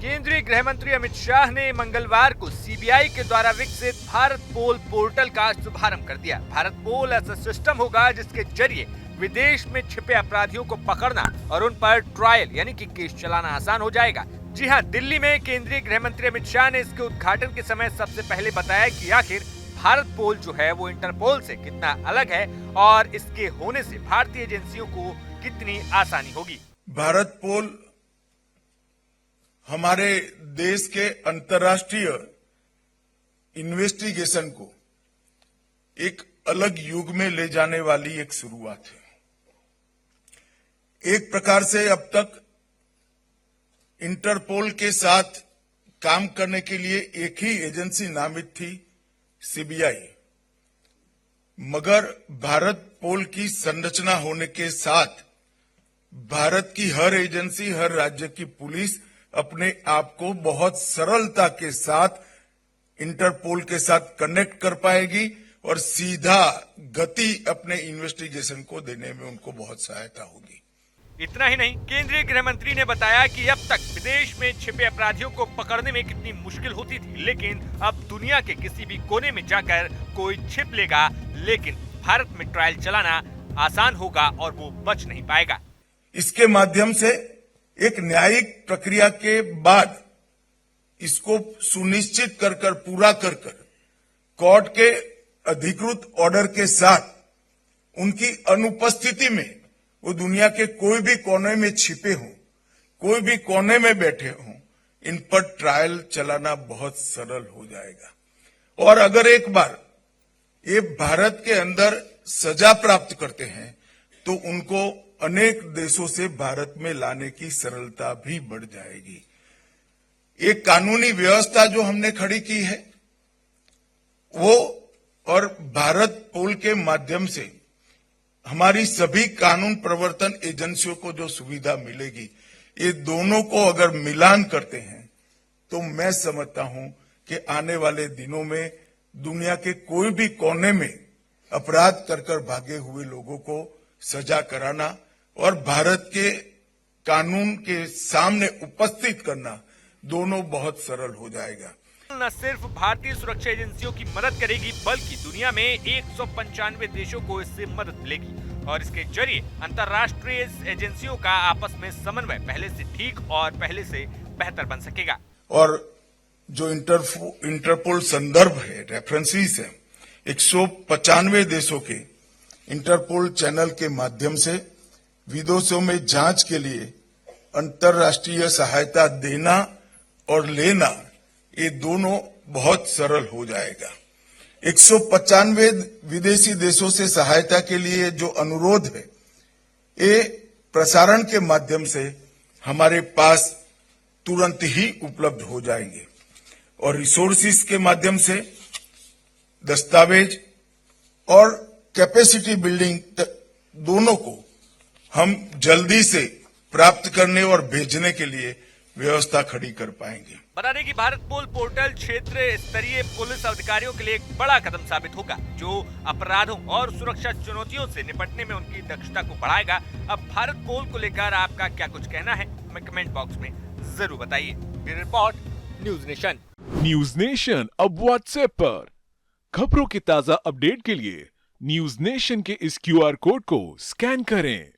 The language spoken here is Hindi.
केंद्रीय गृह मंत्री अमित शाह ने मंगलवार को सीबीआई के द्वारा विकसित भारत पोल पोर्टल का शुभारंभ कर दिया। भारत पोल ऐसा सिस्टम होगा जिसके जरिए विदेश में छिपे अपराधियों को पकड़ना और उन पर ट्रायल यानी कि केस चलाना आसान हो जाएगा। जी हां, दिल्ली में केंद्रीय गृह मंत्री अमित शाह ने इसके उद्घाटन के समय सबसे पहले बताया कि आखिर भारत पोल जो है वो इंटरपोल से कितना अलग है और इसके होने से भारतीय एजेंसियों को कितनी आसानी होगी। भारत पोल हमारे देश के अंतर्राष्ट्रीय इन्वेस्टिगेशन को एक अलग युग में ले जाने वाली एक शुरुआत है। एक प्रकार से अब तक इंटरपोल के साथ काम करने के लिए एक ही एजेंसी नामित थी, सीबीआई। मगर भारत पोल की संरचना होने के साथ भारत की हर एजेंसी, हर राज्य की पुलिस अपने आप को बहुत सरलता के साथ इंटरपोल के साथ कनेक्ट कर पाएगी और सीधा गति अपने इन्वेस्टिगेशन को देने में उनको बहुत सहायता होगी। इतना ही नहीं, केंद्रीय गृह मंत्री ने बताया कि अब तक विदेश में छिपे अपराधियों को पकड़ने में कितनी मुश्किल होती थी, लेकिन अब दुनिया के किसी भी कोने में जाकर कोई छिप लेगा, लेकिन भारत में ट्रायल चलाना आसान होगा और वो बच नहीं पाएगा। इसके माध्यम से एक न्यायिक प्रक्रिया के बाद इसको सुनिश्चित कर पूरा कर कोर्ट के अधिकृत ऑर्डर के साथ उनकी अनुपस्थिति में वो दुनिया के कोई भी कोने में छिपे हों, कोई भी कोने में बैठे हों, इन पर ट्रायल चलाना बहुत सरल हो जाएगा। और अगर एक बार ये भारत के अंदर सजा प्राप्त करते हैं तो उनको अनेक देशों से भारत में लाने की सरलता भी बढ़ जाएगी। एक कानूनी व्यवस्था जो हमने खड़ी की है वो और भारत पोल के माध्यम से हमारी सभी कानून प्रवर्तन एजेंसियों को जो सुविधा मिलेगी, ये दोनों को अगर मिलान करते हैं तो मैं समझता हूं कि आने वाले दिनों में दुनिया के कोई भी कोने में अपराध कर भागे हुए लोगों को सजा कराना और भारत के कानून के सामने उपस्थित करना दोनों बहुत सरल हो जाएगा। न सिर्फ भारतीय सुरक्षा एजेंसियों की मदद करेगी बल्कि दुनिया में 195 देशों को इससे मदद मिलेगी और इसके जरिए अंतर्राष्ट्रीय एजेंसियों का आपस में समन्वय पहले से ठीक और पहले से बेहतर बन सकेगा। और जो इंटरपोल संदर्भ है, रेफरेंसेस है, 195 देशों के इंटरपोल चैनल के माध्यम से विदेशों में जांच के लिए अंतर्राष्ट्रीय सहायता देना और लेना, ये दोनों बहुत सरल हो जाएगा। 195 विदेशी देशों से सहायता के लिए जो अनुरोध है, ये प्रसारण के माध्यम से हमारे पास तुरंत ही उपलब्ध हो जाएंगे और रिसोर्सेज के माध्यम से दस्तावेज और कैपेसिटी बिल्डिंग दोनों को हम जल्दी से प्राप्त करने और भेजने के लिए व्यवस्था खड़ी कर पाएंगे। बता दें कि भारत पोल पोर्टल क्षेत्र स्तरीय पुलिस अधिकारियों के लिए एक बड़ा कदम साबित होगा जो अपराधों और सुरक्षा चुनौतियों से निपटने में उनकी दक्षता को बढ़ाएगा। अब भारत पोल को लेकर आपका क्या कुछ कहना है, हमें कमेंट बॉक्स में जरूर बताइए। Bureau report, news nation. News nation अब व्हाट्सएप पर खबरों की ताजा अपडेट के लिए न्यूज नेशन के इस QR कोड को स्कैन करें।